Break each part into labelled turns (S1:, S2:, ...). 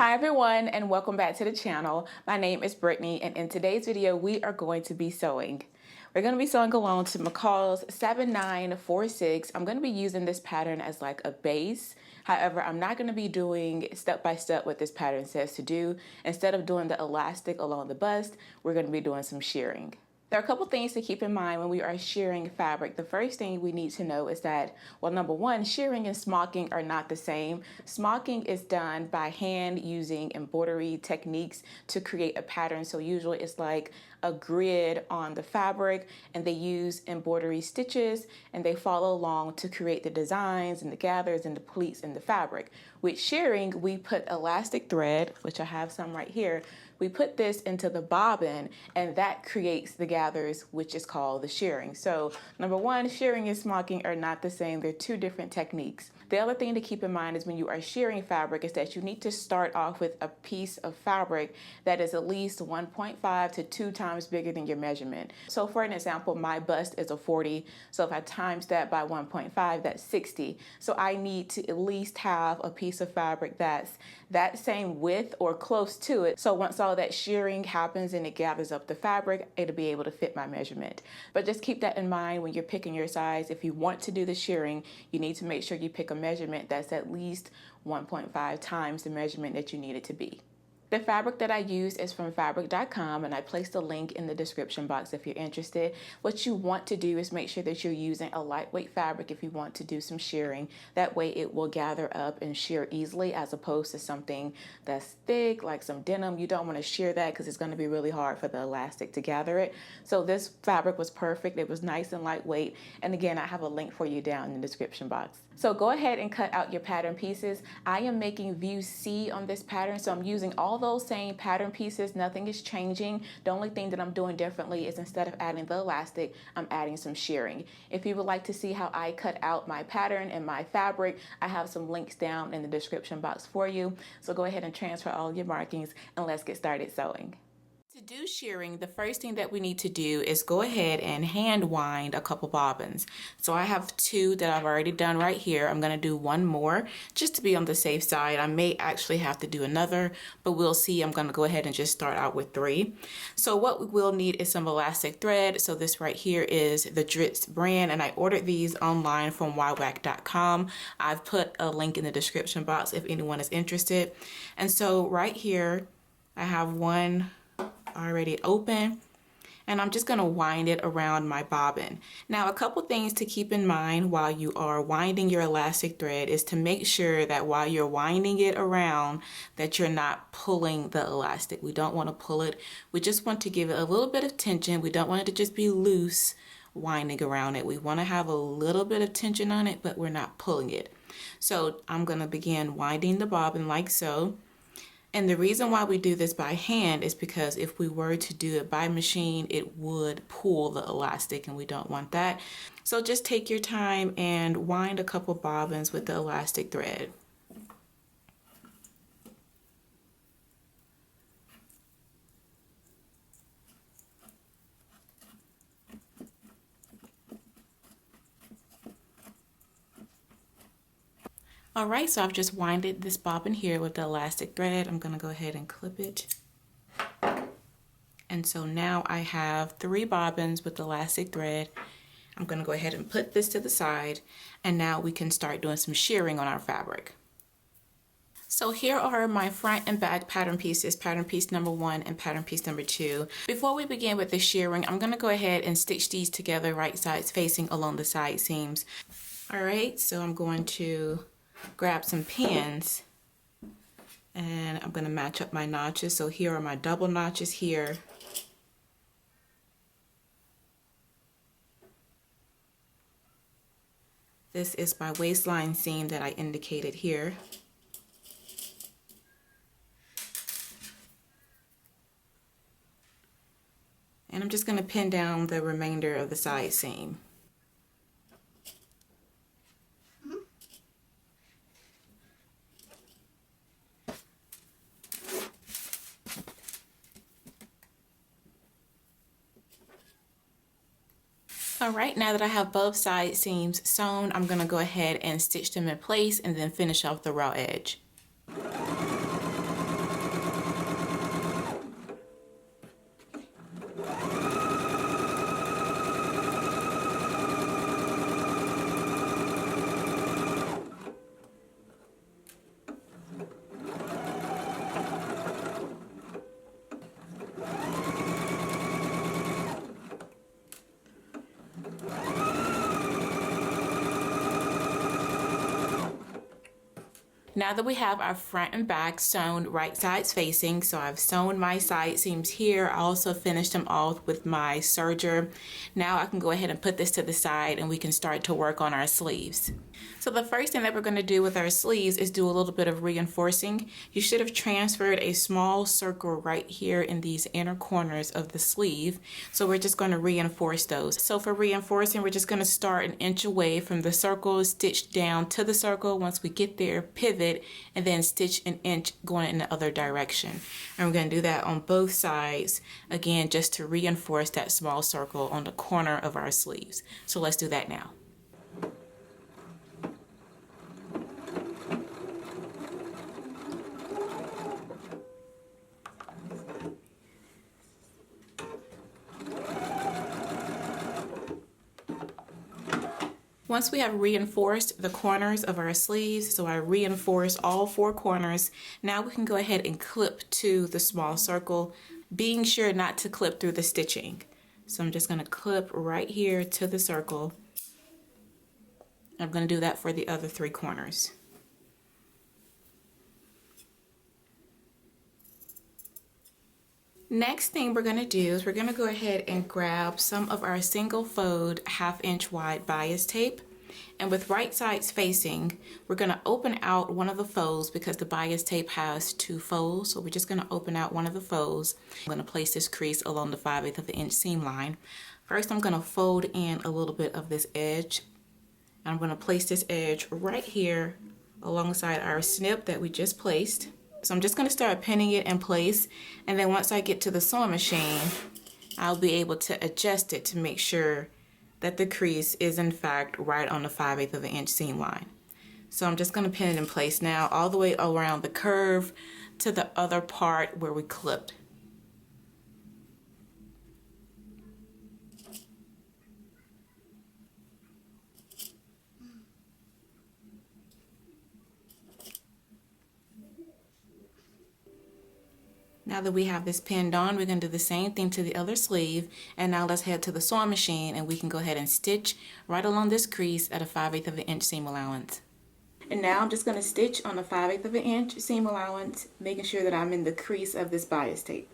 S1: Hi everyone, and welcome back to the channel. My name is Brittany, and in today's video we are going to be sewing. We're going to be sewing along to Mccalls 7946. I'm going to be using this pattern as like a base. However, I'm not going to be doing step by step what this pattern says to do. Instead of doing the elastic along the bust, we're going to be doing some shearing. There are a couple things to keep in mind when we are shearing fabric. The first thing we need to know is that, well, number one, shearing and smocking are not the same. Smocking is done by hand using embroidery techniques to create a pattern. So usually it's like a grid on the fabric, and they use embroidery stitches and they follow along to create the designs and the gathers and the pleats in the fabric. With shearing, we put elastic thread, which I have some right here. We put this into the bobbin and that creates the gathers, which is called the shearing. So number one, shearing and smocking are not the same. They're two different techniques. The other thing to keep in mind is when you are shearing fabric is that you need to start off with a piece of fabric that is at least 1.5 to 2 times bigger than your measurement. So for an example, my bust is a 40. So if I times that by 1.5, that's 60. So I need to at least have a piece of fabric that's that same width or close to it. So once all that shearing happens and it gathers up the fabric, it'll be able to fit my measurement. But just keep that in mind when you're picking your size. If you want to do the shearing, you need to make sure you pick a measurement that's at least 1.5 times the measurement that you need it to be. The fabric that I use is from fabric.com, and I placed a link in the description box if you're interested. What you want to do is make sure that you're using a lightweight fabric if you want to do some shearing. That way it will gather up and shear easily, as opposed to something that's thick like some denim. You don't want to shear that because it's going to be really hard for the elastic to gather it. So this fabric was perfect. It was nice and lightweight. And again, I have a link for you down in the description box. So go ahead and cut out your pattern pieces. I am making view C on this pattern, so I'm using all those same pattern pieces. Nothing is changing. The only thing that I'm doing differently is instead of adding the elastic, I'm adding some shearing. If you would like to see how I cut out my pattern and my fabric, I have some links down in the description box for you. So go ahead and transfer all your markings and let's get started sewing. To do shearing, the first thing that we need to do is go ahead and hand wind a couple bobbins. So I have 2 that I've already done right here. I'm going to do 1 more just to be on the safe side. I may actually have to do another, but we'll see. I'm going to go ahead and just start out with 3. So what we will need is some elastic thread. So this right here is the Dritz brand, and I ordered these online from ywac.com. I've put a link in the description box if anyone is interested. And so right here I have one already open, and I'm just going to wind it around my bobbin. Now, a couple things to keep in mind while you are winding your elastic thread is to make sure that while you're winding it around that you're not pulling the elastic. We don't want to pull it. We just want to give it a little bit of tension. We don't want it to just be loose winding around it. We want to have a little bit of tension on it, but we're not pulling it. So I'm going to begin winding the bobbin like so. And the reason why we do this by hand is because if we were to do it by machine, it would pull the elastic, and we don't want that. So just take your time and wind a couple bobbins with the elastic thread. Alright, so I've just winded this bobbin here with the elastic thread. I'm going to go ahead and clip it. And so now I have 3 bobbins with elastic thread. I'm going to go ahead and put this to the side, and now we can start doing some shearing on our fabric. So here are my front and back pattern pieces, pattern piece number 1 and pattern piece number 2. Before we begin with the shearing, I'm going to go ahead and stitch these together right sides facing along the side seams. Alright, so I'm going to grab some pins and I'm going to match up my notches. So here are my double notches here. This is my waistline seam that I indicated here. And I'm just going to pin down the remainder of the side seam. Alright, now that I have both side seams sewn, I'm going to go ahead and stitch them in place and then finish off the raw edge. Now that we have our front and back sewn right sides facing, so I've sewn my side seams here. I also finished them off with my serger. Now I can go ahead and put this to the side and we can start to work on our sleeves. So the first thing that we're going to do with our sleeves is do a little bit of reinforcing. You should have transferred a small circle right here in these inner corners of the sleeve. So we're just going to reinforce those. So for reinforcing, we're just going to start an inch away from the circle, stitch down to the circle. Once we get there, pivot, and then stitch an inch going in the other direction. And we're going to do that on both sides, again, just to reinforce that small circle on the corner of our sleeves. So let's do that now. Once we have reinforced the corners of our sleeves, so I reinforced all 4 corners, now we can go ahead and clip to the small circle, being sure not to clip through the stitching. So I'm just going to clip right here to the circle. I'm going to do that for the other 3 corners. Next thing we're going to do is we're going to go ahead and grab some of our single fold 1/2 inch wide bias tape, and with right sides facing, we're going to open out one of the folds because the bias tape has 2 folds. So we're just going to open out one of the folds. I'm going to place this crease along the 5/8 of an inch seam line. First, I'm going to fold in a little bit of this edge. I'm going to place this edge right here alongside our snip that we just placed. So I'm just going to start pinning it in place, and then once I get to the sewing machine, I'll be able to adjust it to make sure that the crease is in fact right on the 5/8 of an inch seam line. So I'm just going to pin it in place now all the way around the curve to the other part where we clipped. Now that we have this pinned on, we're going to do the same thing to the other sleeve. And now let's head to the sewing machine and we can go ahead and stitch right along this crease at a 5/8 of an inch seam allowance. And now I'm just going to stitch on the 5/8 of an inch seam allowance, making sure that I'm in the crease of this bias tape.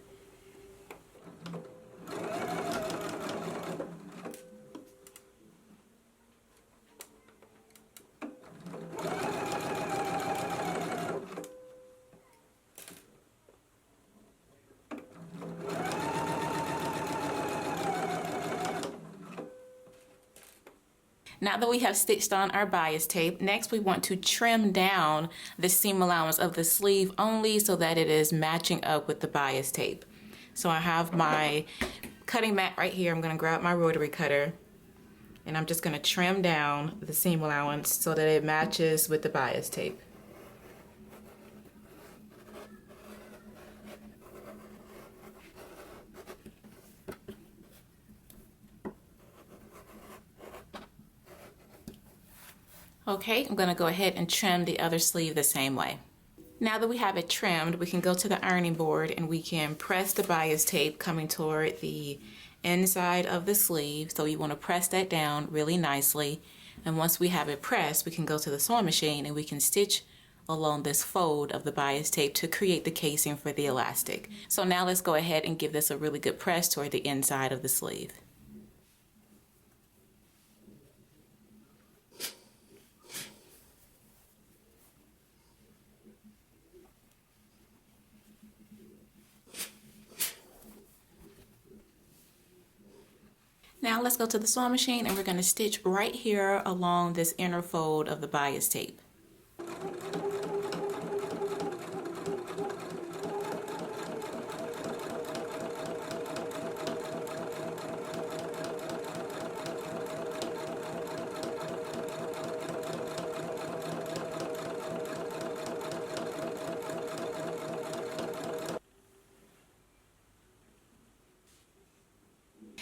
S1: Now that we have stitched on our bias tape, next we want to trim down the seam allowance of the sleeve only so that it is matching up with the bias tape. So I have my cutting mat right here. I'm going to grab my rotary cutter and I'm just going to trim down the seam allowance so that it matches with the bias tape. Okay, I'm going to go ahead and trim the other sleeve the same way. Now that we have it trimmed, we can go to the ironing board and we can press the bias tape coming toward the inside of the sleeve. So you want to press that down really nicely. And once we have it pressed, we can go to the sewing machine and we can stitch along this fold of the bias tape to create the casing for the elastic. So now let's go ahead and give this a really good press toward the inside of the sleeve. Now let's go to the sewing machine and we're going to stitch right here along this inner fold of the bias tape.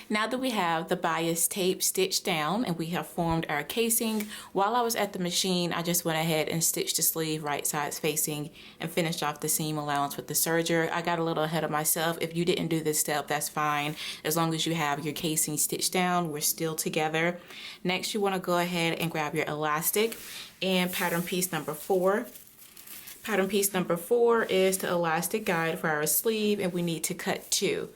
S1: Now that we have the bias tape stitched down and we have formed our casing, while I was at the machine, I just went ahead and stitched the sleeve right sides facing and finished off the seam allowance with the serger. I got a little ahead of myself. If you didn't do this step, that's fine. As long as you have your casing stitched down, we're still together. Next, you want to go ahead and grab your elastic and pattern piece number 4. Pattern piece number 4 is the elastic guide for our sleeve, and we need to cut 2.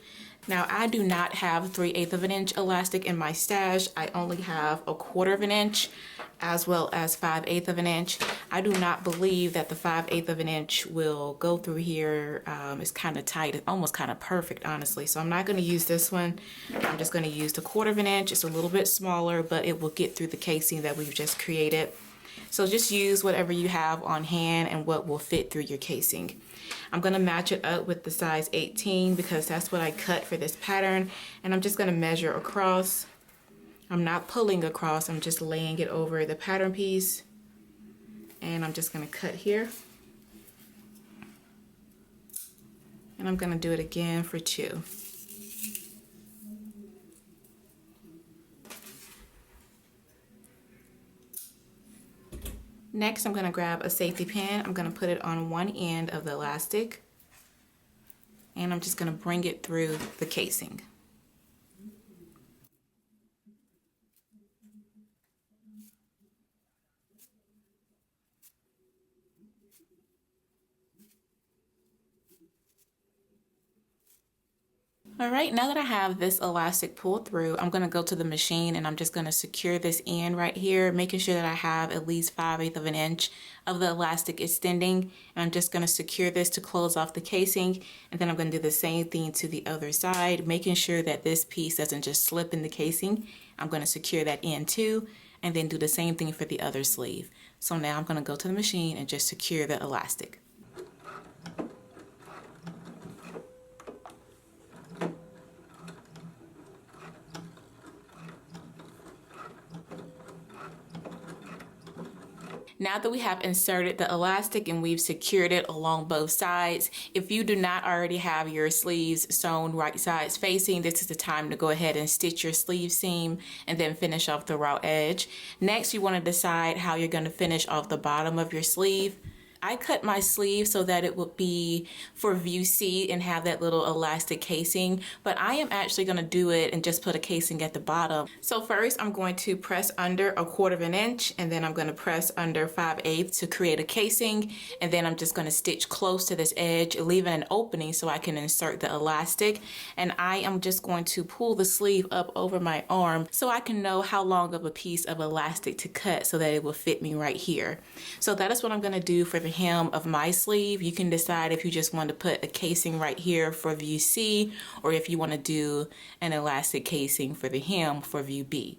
S1: Now, I do not have 3/8 of an inch elastic in my stash. I only have 1/4 of an inch as well as 5/8 of an inch. I do not believe that the 5/8 of an inch will go through here. It's kind of tight. It's almost kind of perfect, honestly. So I'm not going to use this one. I'm just going to use the 1/4 of an inch. It's a little bit smaller, but it will get through the casing that we've just created. So just use whatever you have on hand and what will fit through your casing. I'm going to match it up with the size 18 because that's what I cut for this pattern. And I'm just going to measure across. I'm not pulling across, I'm just laying it over the pattern piece. And I'm just going to cut here. And I'm going to do it again for 2. Next, I'm going to grab a safety pin. I'm going to put it on one end of the elastic, and I'm just going to bring it through the casing. All right, now that I have this elastic pulled through, I'm going to go to the machine and I'm just going to secure this end right here, making sure that I have at least 5/8 of an inch of the elastic extending. And I'm just going to secure this to close off the casing. And then I'm going to do the same thing to the other side, making sure that this piece doesn't just slip in the casing. I'm going to secure that end too, and then do the same thing for the other sleeve. So now I'm going to go to the machine and just secure the elastic. Now that we have inserted the elastic and we've secured it along both sides, if you do not already have your sleeves sewn right sides facing, this is the time to go ahead and stitch your sleeve seam and then finish off the raw edge. Next, you want to decide how you're going to finish off the bottom of your sleeve. I cut my sleeve so that it would be for view C and have that little elastic casing, but I am actually going to do it and just put a casing at the bottom. So first I'm going to press under 1/4 of an inch, and then I'm going to press under 5/8 to create a casing, and then I'm just going to stitch close to this edge, leaving an opening so I can insert the elastic. And I am just going to pull the sleeve up over my arm so I can know how long of a piece of elastic to cut so that it will fit me right here. So that is what I'm going to do for the hem of my sleeve. You can decide if you just want to put a casing right here for view C, or if you want to do an elastic casing for the hem for view B.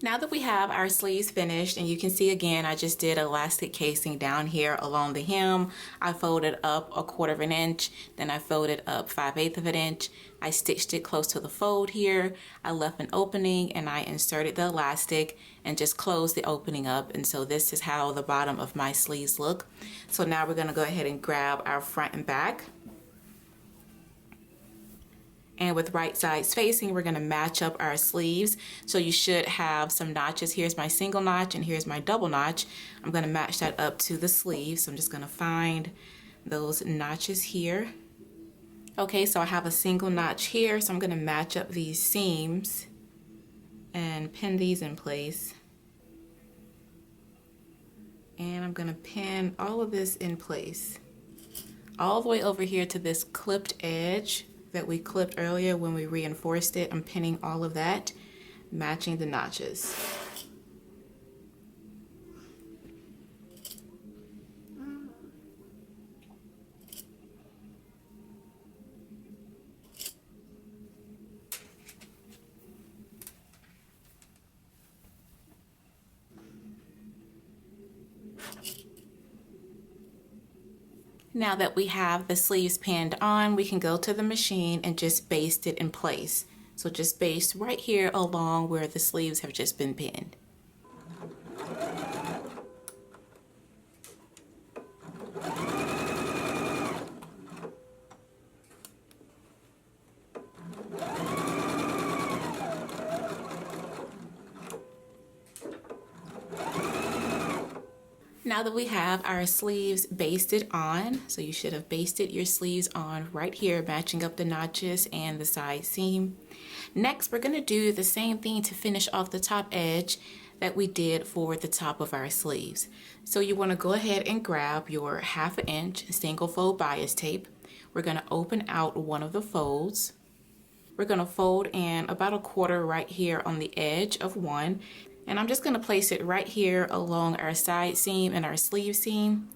S1: Now that we have our sleeves finished, and you can see again, I just did elastic casing down here along the hem. I folded up 1/4 of an inch, then I folded up 5/8 of an inch. I stitched it close to the fold here. I left an opening and I inserted the elastic and just closed the opening up. And so this is how the bottom of my sleeves look. So now we're gonna go ahead and grab our front and back. And with right sides facing, we're going to match up our sleeves. So you should have some notches. Here's my single notch and here's my double notch. I'm going to match that up to the sleeve. So I'm just going to find those notches here. Okay, so I have a single notch here. So I'm going to match up these seams and pin these in place. And I'm going to pin all of this in place, all the way over here to this clipped edge that we clipped earlier when we reinforced it. I'm pinning all of that, matching the notches. Now that we have the sleeves pinned on, we can go to the machine and just baste it in place. So just baste right here along where the sleeves have just been pinned. Now that we have our sleeves basted on, so you should have basted your sleeves on right here, matching up the notches and the side seam. Next, we're going to do the same thing to finish off the top edge that we did for the top of our sleeves. So you want to go ahead and grab your 1/2 inch single fold bias tape. We're going to open out one of the folds. We're going to fold in about 1/4 right here on the edge of one. And I'm just going to place it right here along our side seam and our sleeve seam.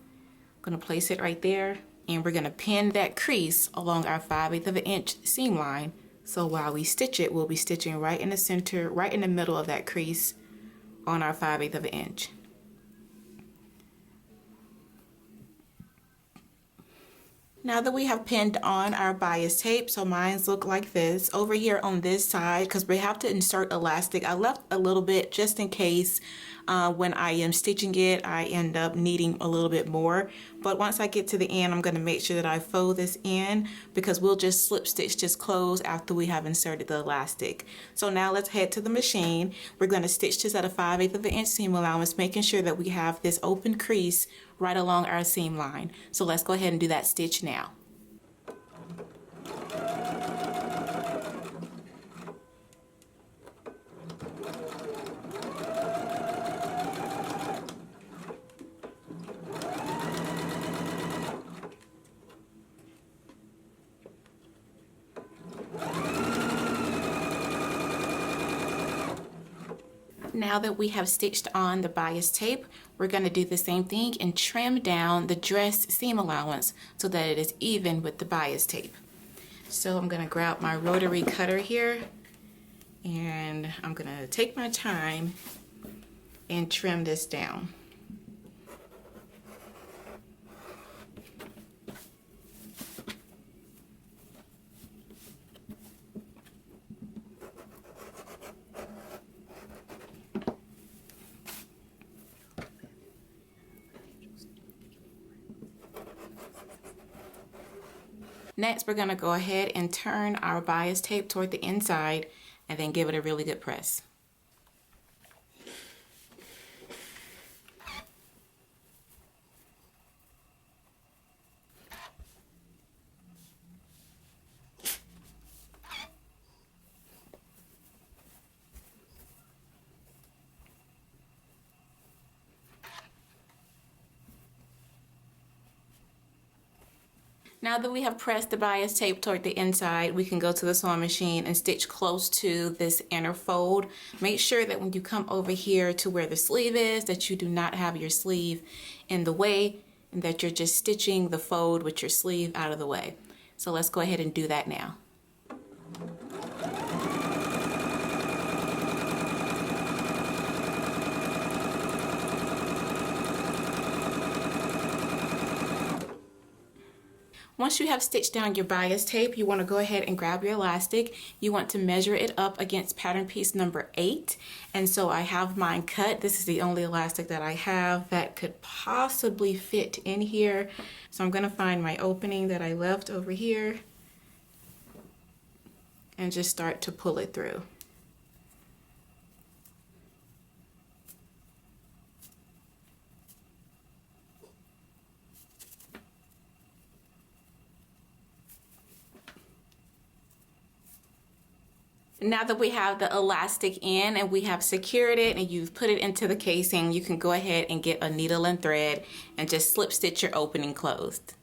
S1: I'm going to place it right there, and we're going to pin that crease along our 5/8 of an inch seam line. So while we stitch it, we'll be stitching right in the center, right in the middle of that crease on our 5/8 of an inch. Now that we have pinned on our bias tape, so mine's look like this. Over here on this side, because we have to insert elastic, I left a little bit just in case when I am stitching it, I end up needing a little bit more. But once I get to the end, I'm going to make sure that I fold this in, because we'll just slip stitch this close after we have inserted the elastic. So now let's head to the machine. We're going to stitch this at a 5/8 of an inch seam allowance, making sure that we have this open crease right along our seam line. So let's go ahead and do that stitch now. Now that we have stitched on the bias tape, we're going to do the same thing and trim down the dress seam allowance so that it is even with the bias tape. So I'm going to grab my rotary cutter here, and I'm going to take my time and trim this down. Next, we're going to go ahead and turn our bias tape toward the inside and then give it a really good press. Now that we have pressed the bias tape toward the inside, we can go to the sewing machine and stitch close to this inner fold. Make sure that when you come over here to where the sleeve is, that you do not have your sleeve in the way, and that you're just stitching the fold with your sleeve out of the way. So let's go ahead and do that now. Once you have stitched down your bias tape, you want to go ahead and grab your elastic. You want to measure it up against pattern piece number 8. And so I have mine cut. This is the only elastic that I have that could possibly fit in here. So I'm going to find my opening that I left over here and just start to pull it through. Now that we have the elastic in and we have secured it and you've put it into the casing, you can go ahead and get a needle and thread and just slip stitch your opening closed.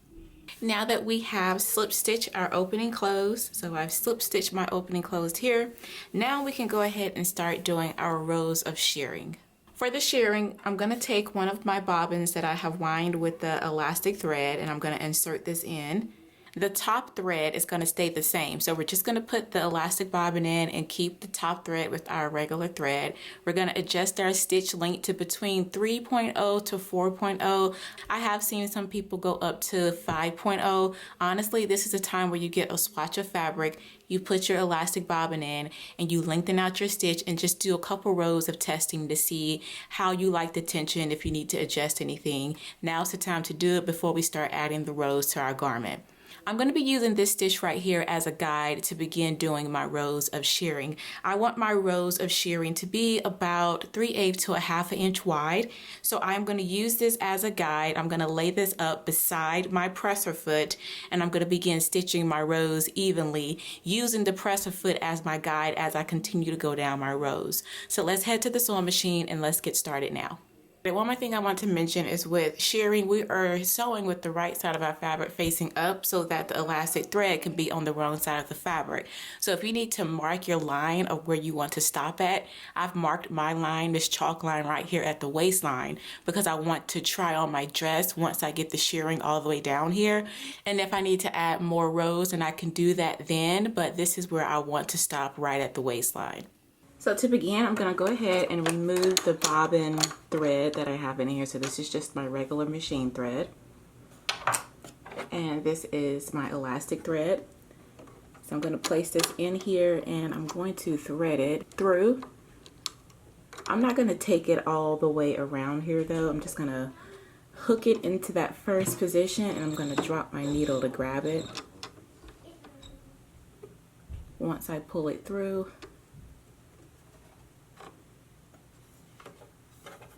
S1: Now that we have slip stitched our opening closed, so I've slip stitched my opening closed here, now we can go ahead and start doing our rows of shearing. For the shearing, I'm going to take one of my bobbins that I have wound with the elastic thread and I'm going to insert this in. The top thread is going to stay the same, so we're just going to put the elastic bobbin in and keep the top thread with our regular thread. We're going to adjust our stitch length to between 3.0 to 4.0. I have seen some people go up to 5.0. Honestly, this is a time where you get a swatch of fabric, you put your elastic bobbin in, and you lengthen out your stitch and just do a couple rows of testing to see how you like the tension, if you need to adjust anything. Now's the time to do it before we start adding the rows to our garment. I'm going to be using this stitch right here as a guide to begin doing my rows of shearing. I want my rows of shearing to be about 3/8 to a 1/2 inch wide. So I'm going to use this as a guide. I'm going to lay this up beside my presser foot, and I'm going to begin stitching my rows evenly using the presser foot as my guide as I continue to go down my rows. So let's head to the sewing machine and let's get started now. One more thing I want to mention is with shearing, we are sewing with the right side of our fabric facing up so that the elastic thread can be on the wrong side of the fabric. So if you need to mark your line of where you want to stop at, I've marked my line, this chalk line right here at the waistline, because I want to try on my dress once I get the shearing all the way down here. And if I need to add more rows, then I can do that then, but this is where I want to stop, right at the waistline. So to begin, I'm going to go ahead and remove the bobbin thread that I have in here. So this is just my regular machine thread. And this is my elastic thread. So I'm going to place this in here and I'm going to thread it through. I'm not going to take it all the way around here though. I'm just going to hook it into that first position and I'm going to drop my needle to grab it. Once I pull it through,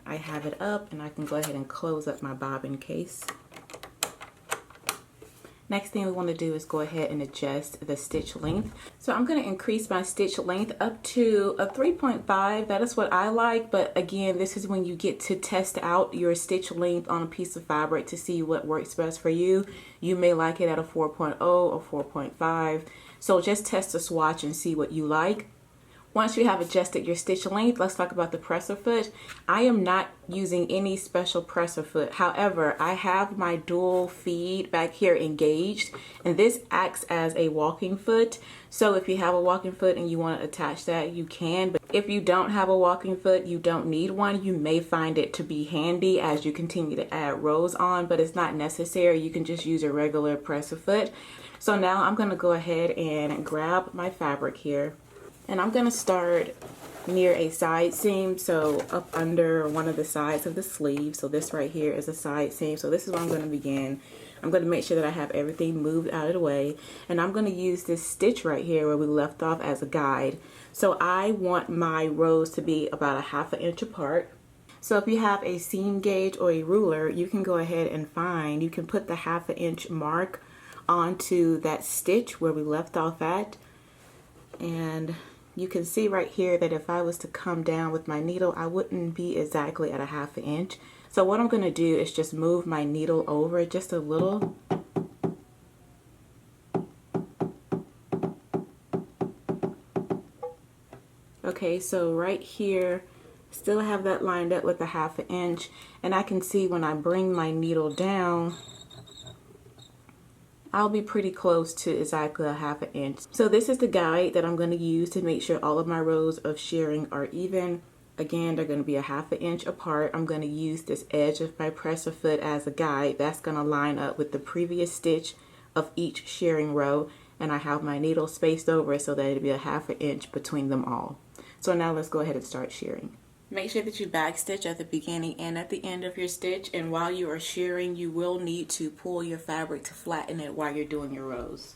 S1: I have it up and I can go ahead and close up my bobbin case. Next thing we want to do is go ahead and adjust the stitch length. So I'm going to increase my stitch length up to a 3.5. That is what I like, but again, this is when you get to test out your stitch length on a piece of fabric to see what works best for you. You may like it at a 4.0 or 4.5. So just test the swatch and see what you like. Once you have adjusted your stitch length, let's talk about the presser foot. I am not using any special presser foot. However, I have my dual feed back here engaged, and this acts as a walking foot. So if you have a walking foot and you want to attach that, you can. But if you don't have a walking foot, you don't need one. You may find it to be handy as you continue to add rows on, but it's not necessary. You can just use a regular presser foot. So now I'm going to go ahead and grab my fabric here. And I'm going to start near a side seam, so up under one of the sides of the sleeve. So this right here is a side seam. So this is where I'm going to begin. I'm going to make sure that I have everything moved out of the way. And I'm going to use this stitch right here where we left off as a guide. So I want my rows to be about a 1/2 inch apart. So if you have a seam gauge or a ruler, you can go ahead and you can put the 1/2 inch mark onto that stitch where we left off at. And you can see right here that if I was to come down with my needle, I wouldn't be exactly at a 1/2 inch. So what I'm going to do is just move my needle over just a little. Okay, so right here, still have that lined up with a 1/2 inch. And I can see when I bring my needle down, I'll be pretty close to exactly a 1/2 inch. So this is the guide that I'm going to use to make sure all of my rows of shearing are even. Again, they're going to be a 1/2 inch apart. I'm going to use this edge of my presser foot as a guide. That's going to line up with the previous stitch of each shearing row. And I have my needle spaced over so that it'll be a 1/2 inch between them all. So now let's go ahead and start shearing. Make sure that you backstitch at the beginning and at the end of your stitch, and while you are shearing, you will need to pull your fabric to flatten it while you're doing your rows.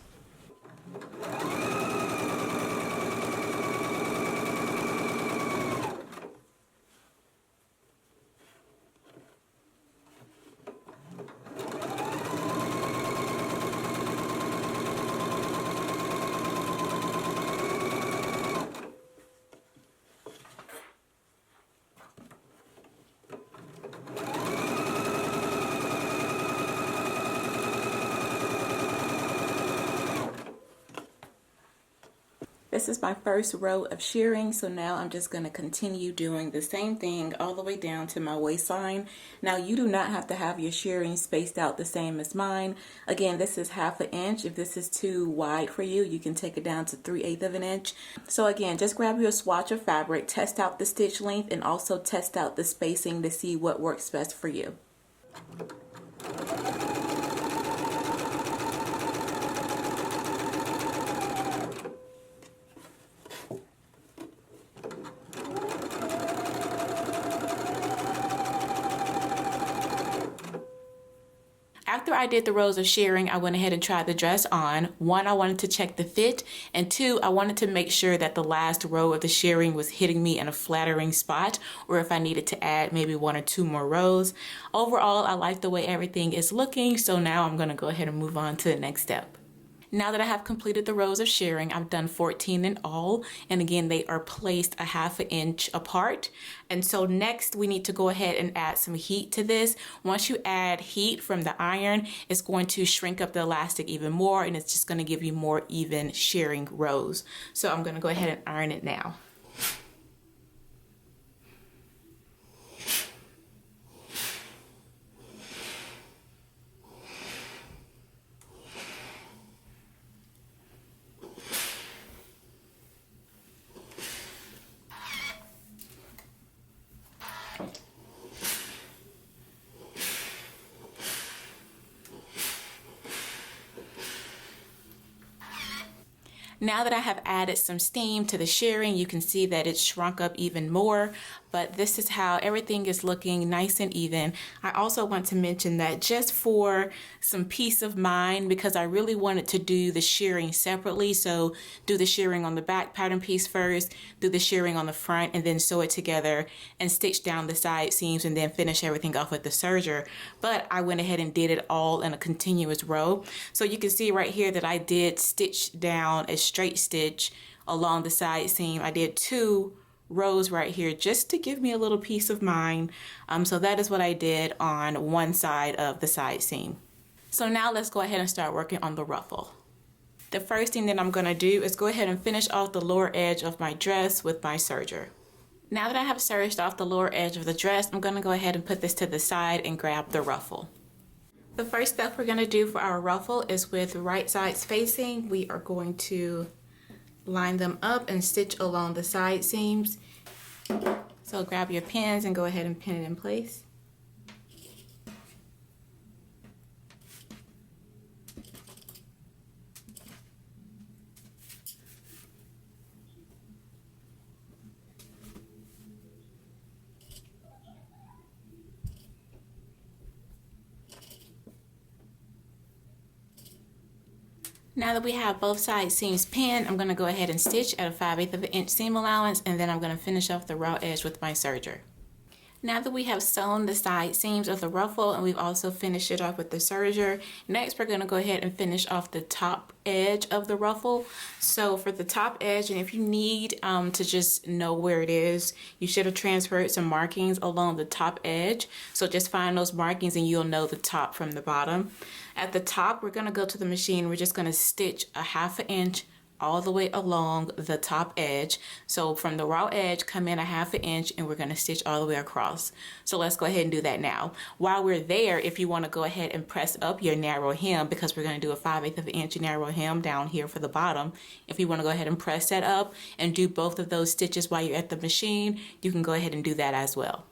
S1: This is my first row of shearing, so now I'm just going to continue doing the same thing all the way down to my waistline. Now you do not have to have your shearing spaced out the same as mine. Again, this is 1/2 inch. If this is too wide for you, you can take it down to 3/8 inch. So again, just grab your swatch of fabric, test out the stitch length, and also test out the spacing to see what works best for you. After After I did the rows of shearing, I went ahead and tried the dress on. One, I wanted to check the fit, and two, I wanted to make sure that the last row of the shearing was hitting me in a flattering spot, or if I needed to add maybe 1 or 2 more rows. Overall, I like the way everything is looking, so now I'm gonna go ahead and move on to the next step. Now that I have completed the rows of shearing, I've done 14 in all, and again, they are placed a 1/2 inch apart. And so next we need to go ahead and add some heat to this. Once you add heat from the iron, it's going to shrink up the elastic even more, and it's just going to give you more even shearing rows. So I'm going to go ahead and iron it now. Now that I have added some steam to the shearing, you can see that it's shrunk up even more, but this is how everything is looking nice and even. I also want to mention that just for some peace of mind, because I really wanted to do the shearing separately, so do the shearing on the back pattern piece first, do the shearing on the front, and then sew it together and stitch down the side seams and then finish everything off with the serger. But I went ahead and did it all in a continuous row. So you can see right here that I did stitch down a straight stitch along the side seam. I did 2 rows right here just to give me a little peace of mind. So that is what I did on one side of the side seam. So now let's go ahead and start working on the ruffle. The first thing that I'm going to do is go ahead and finish off the lower edge of my dress with my serger. Now that I have serged off the lower edge of the dress, I'm going to go ahead and put this to the side and grab the ruffle. The first step we're going to do for our ruffle is with right sides facing. We are going to line them up and stitch along the side seams. So grab your pins and go ahead and pin it in place. Now that we have both side seams pinned, I'm going to go ahead and stitch at a 5/8 of an inch seam allowance, and then I'm going to finish off the raw edge with my serger. Now that we have sewn the side seams of the ruffle and we've also finished it off with the serger, next we're going to go ahead and finish off the top edge of the ruffle. So for the top edge, and if you need to just know where it is, you should have transferred some markings along the top edge. So just find those markings and you'll know the top from the bottom. At the top, we're going to go to the machine. We're just going to stitch a 1/2 inch all the way along the top edge. So from the raw edge, come in a 1/2 inch and we're going to stitch all the way across. So let's go ahead and do that now. While we're there, if you want to go ahead and press up your narrow hem, because we're going to do a 5/8 of an inch narrow hem down here for the bottom. If you want to go ahead and press that up and do both of those stitches while you're at the machine, you can go ahead and do that as well.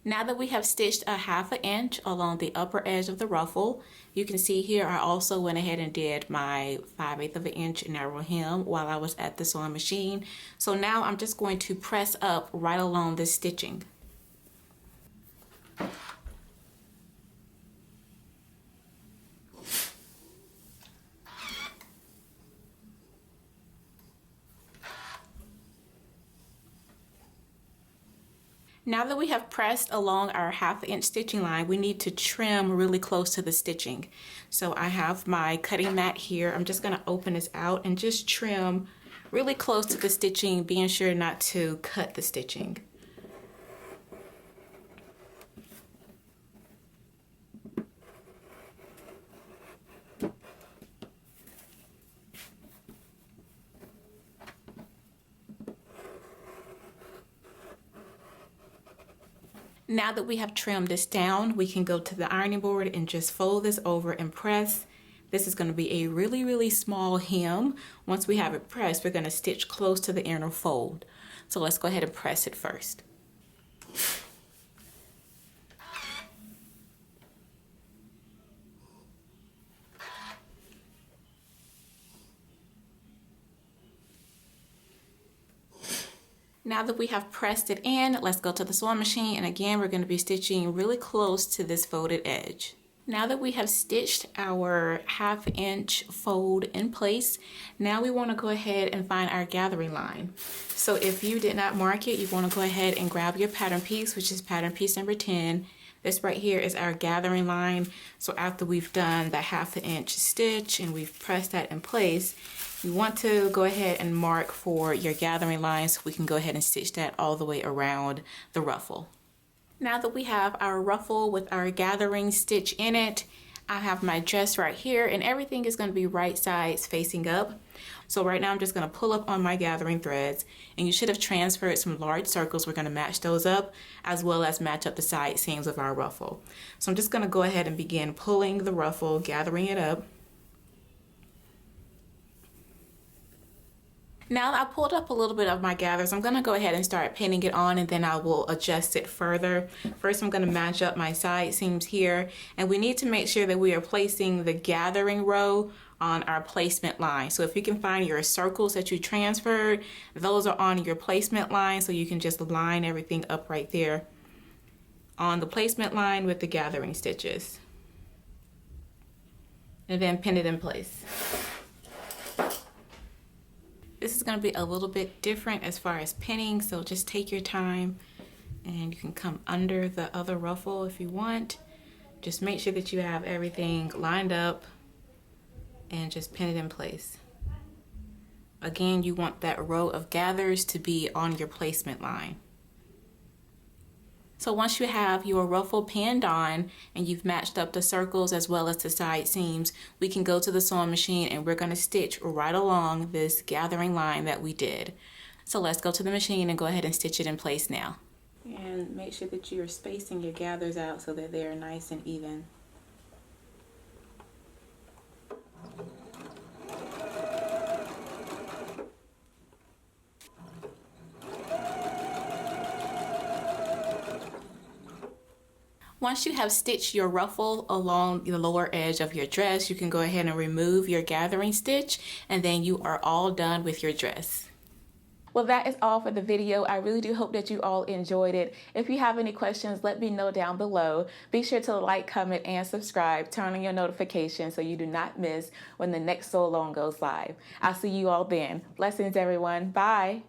S1: Now that we have stitched a 1/2 inch along the upper edge of the ruffle, you can see here I also went ahead and did my 5/8 of an inch narrow hem while I was at the sewing machine. So now I'm just going to press up right along this stitching. Now that we have pressed along our 1/2 inch stitching line, we need to trim really close to the stitching. So I have my cutting mat here. I'm just going to open this out and just trim really close to the stitching, being sure not to cut the stitching. Now that we have trimmed this down, we can go to the ironing board and just fold this over and press. This is going to be a really, really small hem. Once we have it pressed, we're going to stitch close to the inner fold. So let's go ahead and press it first. Now that we have pressed it in, let's go to the sewing machine, and again we're going to be stitching really close to this folded edge. Now that we have stitched our 1/2 inch fold in place, now we want to go ahead and find our gathering line. So if you did not mark it, you want to go ahead and grab your pattern piece, which is pattern piece number 10. This right here is our gathering line. So after we've done the 1/2 inch stitch and we've pressed that in place, you want to go ahead and mark for your gathering line so we can go ahead and stitch that all the way around the ruffle. Now that we have our ruffle with our gathering stitch in it, I have my dress right here, and everything is going to be right sides facing up. So right now I'm just going to pull up on my gathering threads, and you should have transferred some large circles. We're going to match those up as well as match up the side seams of our ruffle. So I'm just going to go ahead and begin pulling the ruffle, gathering it up. Now I pulled up a little bit of my gathers. I'm going to go ahead and start pinning it on, and then I will adjust it further. First I'm going to match up my side seams here, and we need to make sure that we are placing the gathering row on our placement line. So if you can find your circles that you transferred, those are on your placement line, so you can just line everything up right there on the placement line with the gathering stitches. And then pin it in place. This is going to be a little bit different as far as pinning, so just take your time, and you can come under the other ruffle if you want. Just make sure that you have everything lined up and just pin it in place. Again, you want that row of gathers to be on your placement line. So once you have your ruffle pinned on and you've matched up the circles as well as the side seams, we can go to the sewing machine and we're going to stitch right along this gathering line that we did. So let's go to the machine and go ahead and stitch it in place now. And make sure that you're spacing your gathers out so that they're nice and even. Once you have stitched your ruffle along the lower edge of your dress, you can go ahead and remove your gathering stitch, and then you are all done with your dress. Well, that is all for the video. I really do hope that you all enjoyed it. If you have any questions, let me know down below. Be sure to like, comment, and subscribe. Turn on your notifications so you do not miss when the next sew along goes live. I'll see you all then. Blessings, everyone. Bye.